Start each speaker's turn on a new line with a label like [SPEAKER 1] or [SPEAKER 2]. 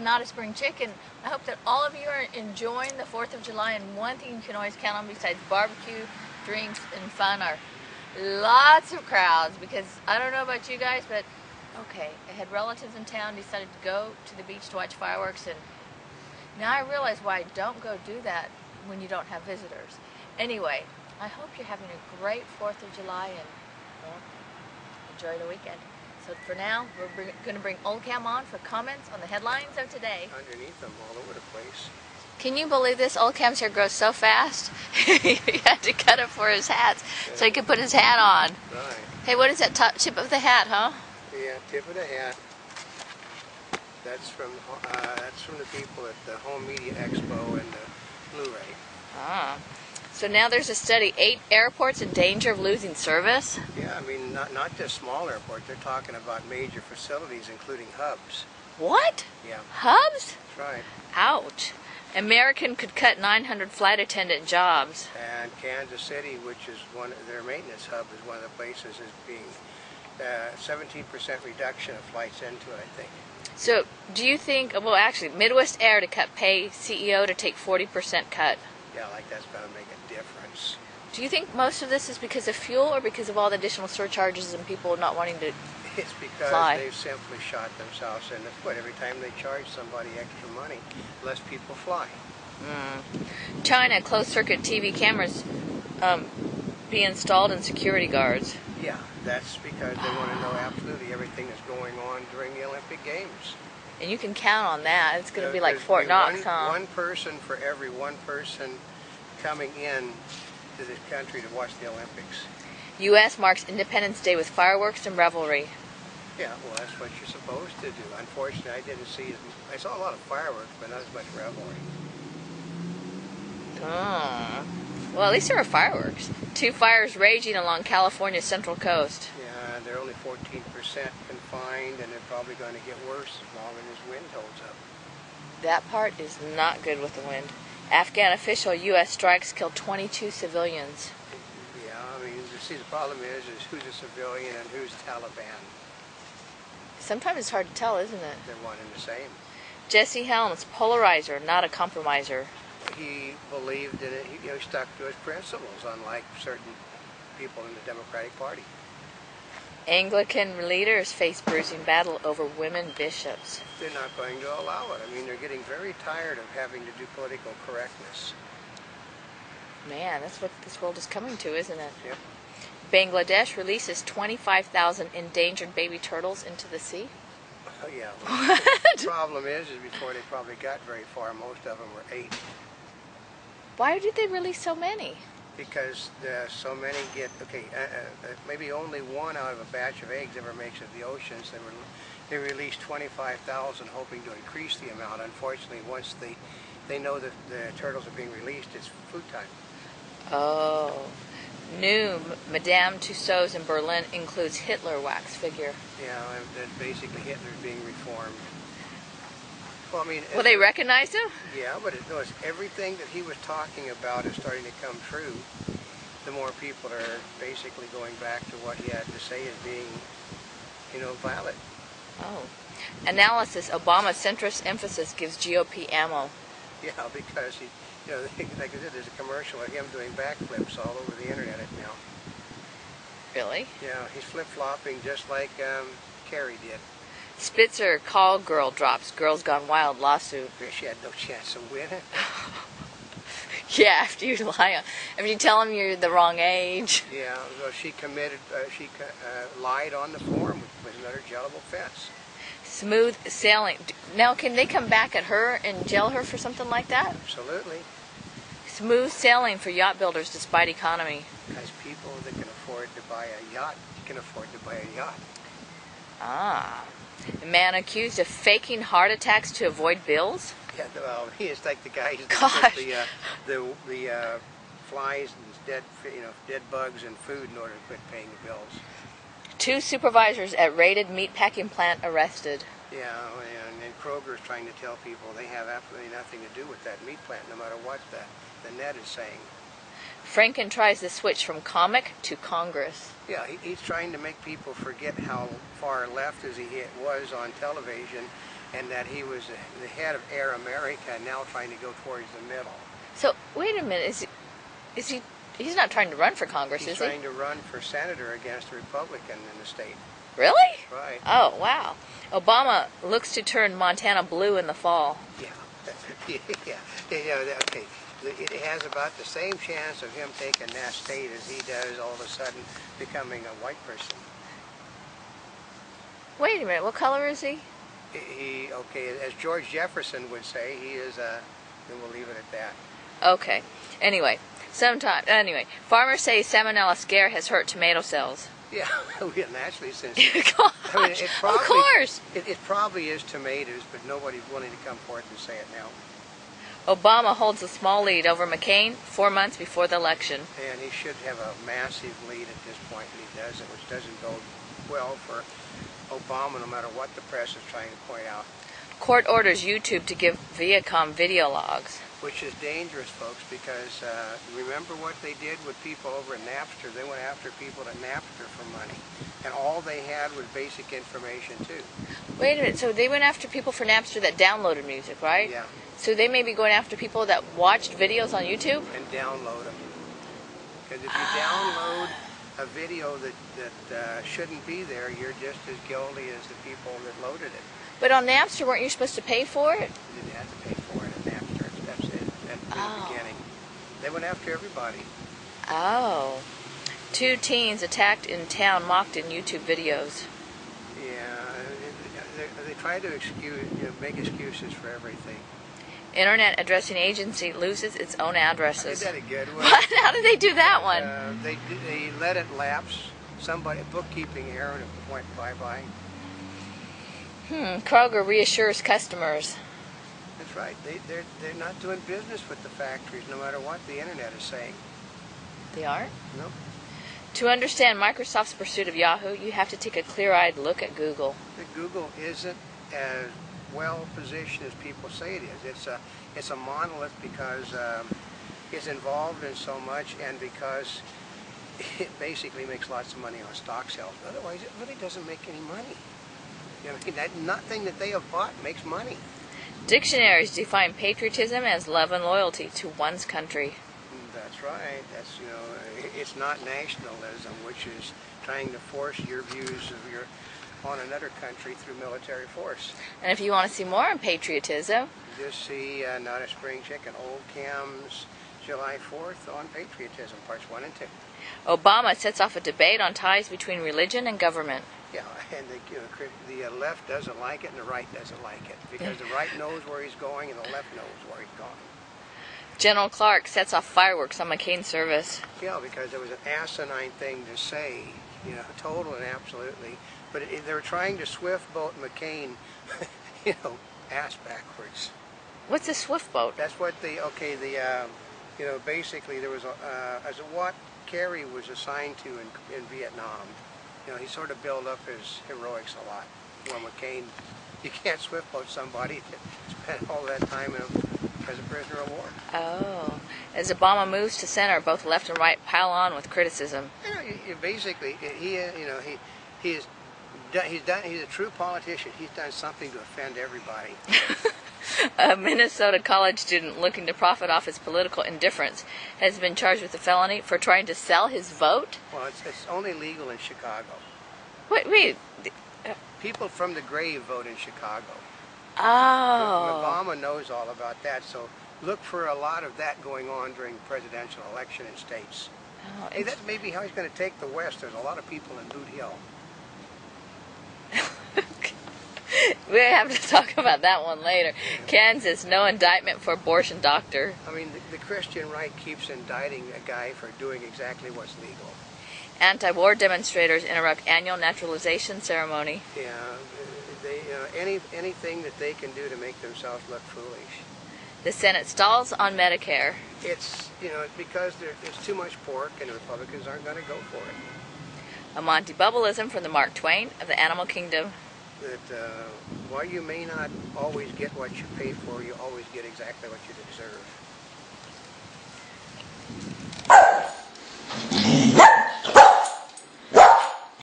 [SPEAKER 1] not a spring chicken. I hope that all of you are enjoying the 4th of July, and one thing you can always count on besides barbecue, drinks, and fun are lots of crowds, because I don't know about you guys, but okay, I had relatives in town, decided to go to the beach to watch fireworks, and now I realize why I don't go do that when you don't have visitors. Anyway, I hope you're having a great 4th of July and, well, enjoy the weekend. So for now, we're going to bring Oldecam on for comments on the headlines of today.
[SPEAKER 2] Underneath them all over the place.
[SPEAKER 1] Can you believe this? Oldecam's hair grows so fast. He had to cut it for his hats so he could put his hat on.
[SPEAKER 2] Right.
[SPEAKER 1] Hey, what is that top tip of the hat, huh?
[SPEAKER 2] Yeah, tip of the hat. That's from the people at the Home Media Expo and the Blu-ray.
[SPEAKER 1] Ah. So now there's a study, 8 airports in danger of losing service?
[SPEAKER 2] Yeah, I mean, not just small airports. They're talking about major facilities, including hubs.
[SPEAKER 1] What?
[SPEAKER 2] Yeah.
[SPEAKER 1] Hubs?
[SPEAKER 2] That's right.
[SPEAKER 1] Ouch. American could cut 900 flight attendant jobs.
[SPEAKER 2] And Kansas City, which is their maintenance hub, is one of the places is being 17% reduction of flights into it, I think.
[SPEAKER 1] So do you think, well actually, Midwest Air to cut pay, CEO to take 40% cut?
[SPEAKER 2] Yeah, like that's going to make a difference.
[SPEAKER 1] Do you think most of this is because of fuel or because of all the additional surcharges and people not wanting to
[SPEAKER 2] It's because
[SPEAKER 1] fly?
[SPEAKER 2] They've simply shot themselves in the foot. Every time they charge somebody extra money, less people fly.
[SPEAKER 1] China, closed-circuit TV cameras be installed in security guards.
[SPEAKER 2] Yeah, that's because they want to know absolutely everything that's going on during the Olympic Games.
[SPEAKER 1] And you can count on that. It's going to be like Fort Knox, huh?
[SPEAKER 2] One person for every one person coming in to this country to watch the Olympics.
[SPEAKER 1] U.S. marks Independence Day with fireworks and revelry.
[SPEAKER 2] Yeah, well, that's what you're supposed to do. Unfortunately, I didn't see I saw a lot of fireworks, but not as much revelry.
[SPEAKER 1] Well, at least there were fireworks. 2 fires raging along California's central coast.
[SPEAKER 2] Yeah, they're only 14% confined, and they're probably going to get worse as long as this wind holds up.
[SPEAKER 1] That part is not good with the wind. Afghan official U.S. strikes killed 22 civilians.
[SPEAKER 2] Yeah, I mean, you see, the problem is who's a civilian and who's Taliban.
[SPEAKER 1] Sometimes it's hard to tell, isn't it?
[SPEAKER 2] They're one and the same.
[SPEAKER 1] Jesse Helms, polarizer, not a compromiser.
[SPEAKER 2] He believed in it. He stuck to his principles, unlike certain people in the Democratic Party.
[SPEAKER 1] Anglican leaders face bruising battle over women bishops.
[SPEAKER 2] They're not going to allow it. I mean, they're getting very tired of having to do political correctness.
[SPEAKER 1] Man, that's what this world is coming to, isn't it?
[SPEAKER 2] Yep.
[SPEAKER 1] Bangladesh releases 25,000 endangered baby turtles into the sea.
[SPEAKER 2] Oh, yeah. Well, the problem is before they probably got very far, most of them were 8.
[SPEAKER 1] Why did they release so many?
[SPEAKER 2] Because so many get, maybe only one out of a batch of eggs ever makes it to the oceans. They released 25,000 hoping to increase the amount. Unfortunately, once they know that the turtles are being released, it's food time.
[SPEAKER 1] Oh. New Madame Tussauds in Berlin includes Hitler wax figure.
[SPEAKER 2] Yeah, and basically Hitler's being reformed. Well, I mean,
[SPEAKER 1] Will they recognize him?
[SPEAKER 2] Yeah, but it was everything that he was talking about is starting to come true. The more people are basically going back to what he had to say as being, valid.
[SPEAKER 1] Oh. Analysis, Obama centrist emphasis gives GOP ammo.
[SPEAKER 2] Yeah, because he, like I said, there's a commercial of him doing backflips all over the internet now.
[SPEAKER 1] Really?
[SPEAKER 2] Yeah, he's flip-flopping just like Kerry did.
[SPEAKER 1] Spitzer call girl drops Girls Gone Wild lawsuit.
[SPEAKER 2] She had no chance of winning.
[SPEAKER 1] Yeah, after you lie on, after you tell them you're the wrong age.
[SPEAKER 2] Yeah, so she lied on the form, which was another jailable offense.
[SPEAKER 1] Smooth sailing. Now, can they come back at her and jail her for something like that?
[SPEAKER 2] Absolutely.
[SPEAKER 1] Smooth sailing for yacht builders despite economy.
[SPEAKER 2] Because people that can afford to buy a yacht can afford to buy a yacht.
[SPEAKER 1] Ah. A man accused of faking heart attacks to avoid bills?
[SPEAKER 2] Yeah, well, it's like the guy who's the flies and dead bugs and food in order to quit paying the bills. 2
[SPEAKER 1] supervisors at raided meatpacking plant arrested.
[SPEAKER 2] Yeah, and Kroger's trying to tell people they have absolutely nothing to do with that meat plant, no matter what the net is saying.
[SPEAKER 1] Franken tries to switch from comic to Congress.
[SPEAKER 2] Yeah, he's trying to make people forget how far left as he was on television and that he was the head of Air America, now trying to go towards the middle.
[SPEAKER 1] So wait a minute, he's not trying to run for Congress,
[SPEAKER 2] He's
[SPEAKER 1] is he?
[SPEAKER 2] trying to run for senator against a Republican in the state.
[SPEAKER 1] Really?
[SPEAKER 2] Right.
[SPEAKER 1] Oh, wow. Obama looks to turn Montana blue in the fall.
[SPEAKER 2] Yeah. Okay. It has about the same chance of him taking that state as he does all of a sudden becoming a white person.
[SPEAKER 1] Wait a minute, what color is he?
[SPEAKER 2] Okay, as George Jefferson would say, he is and we'll leave it at that.
[SPEAKER 1] Okay. Anyway, farmers say Salmonella scare has hurt tomato cells.
[SPEAKER 2] Yeah, naturally, since
[SPEAKER 1] Gosh,
[SPEAKER 2] I mean, it probably,
[SPEAKER 1] of course.
[SPEAKER 2] It probably is tomatoes, but nobody's willing to come forth and say it now.
[SPEAKER 1] Obama holds a small lead over McCain 4 months before the election.
[SPEAKER 2] And he should have a massive lead at this point, and he doesn't, which doesn't bode well for Obama, no matter what the press is trying to point out.
[SPEAKER 1] Court orders YouTube to give Viacom video logs.
[SPEAKER 2] Which is dangerous, folks, because remember what they did with people over at Napster? They went after people at Napster for money, and all they had was basic information, too.
[SPEAKER 1] Wait a minute, so they went after people for Napster that downloaded music, right?
[SPEAKER 2] Yeah.
[SPEAKER 1] So they may be going after people that watched videos on YouTube?
[SPEAKER 2] And download them. Because if you download a video that shouldn't be there, you're just as guilty as the people that loaded it.
[SPEAKER 1] But on Napster, weren't you supposed to pay for it?
[SPEAKER 2] You didn't have to pay for it at Napster. That's it. At the beginning. They went after everybody.
[SPEAKER 1] Oh. 2 teens attacked in town mocked in YouTube videos.
[SPEAKER 2] Yeah. They try to make excuses for everything.
[SPEAKER 1] Internet addressing agency loses its own addresses.
[SPEAKER 2] Is that a good one?
[SPEAKER 1] How did they do that one?
[SPEAKER 2] They let it lapse. Somebody, bookkeeping error, and it went bye-bye.
[SPEAKER 1] Kroger reassures customers.
[SPEAKER 2] That's right. They're not doing business with the factories, no matter what the internet is saying.
[SPEAKER 1] They aren't?
[SPEAKER 2] No.
[SPEAKER 1] To understand Microsoft's pursuit of Yahoo, you have to take a clear-eyed look at Google.
[SPEAKER 2] Google isn't as well positioned as people say it is. It's a monolith because it's involved in so much, and because it basically makes lots of money on stock sales. Otherwise, it really doesn't make any money. Nothing that they have bought makes money.
[SPEAKER 1] Dictionaries define patriotism as love and loyalty to one's country.
[SPEAKER 2] That's right. It's not nationalism, which is trying to force your views on another country through military force.
[SPEAKER 1] And if you want to see more on patriotism,
[SPEAKER 2] just see Not a Spring Chicken, Oldecam's July 4th on patriotism, parts 1 and 2.
[SPEAKER 1] Obama sets off a debate on ties between religion and government.
[SPEAKER 2] Yeah, and the left doesn't like it and the right doesn't like it, because the right knows where he's going and the left knows where he's going.
[SPEAKER 1] General Clark sets off fireworks on McCain's service.
[SPEAKER 2] Yeah, because it was an asinine thing to say, total and absolutely. But they were trying to swift boat McCain, ass backwards.
[SPEAKER 1] What's a swift boat?
[SPEAKER 2] That's what basically there was as what Kerry was assigned to in Vietnam. He sort of built up his heroics a lot. Well, McCain, you can't swift boat somebody that spent all that time as a prisoner of war.
[SPEAKER 1] Oh. As Obama moves to center, both left and right pile on with criticism.
[SPEAKER 2] Basically, he's a true politician. He's done something to offend everybody.
[SPEAKER 1] A Minnesota college student looking to profit off his political indifference has been charged with a felony for trying to sell his vote?
[SPEAKER 2] Well, it's only legal in Chicago.
[SPEAKER 1] Wait.
[SPEAKER 2] People from the grave vote in Chicago.
[SPEAKER 1] Oh.
[SPEAKER 2] Obama knows all about that, so look for a lot of that going on during the presidential election in states.
[SPEAKER 1] Oh,
[SPEAKER 2] hey, that's maybe how he's going to take the West. There's a lot of people in Boot Hill.
[SPEAKER 1] We have to talk about that one later. Kansas, no indictment for abortion doctor.
[SPEAKER 2] I mean, the Christian right keeps indicting a guy for doing exactly what's legal.
[SPEAKER 1] Anti-war demonstrators interrupt annual naturalization ceremony.
[SPEAKER 2] Yeah, anything that they can do to make themselves look foolish.
[SPEAKER 1] The Senate stalls on Medicare.
[SPEAKER 2] It's because it's too much pork, and the Republicans aren't going to go for it.
[SPEAKER 1] A Monty Bubbleism from the Mark Twain of the Animal Kingdom.
[SPEAKER 2] That while you may not always get what you pay for, you always get exactly what you deserve.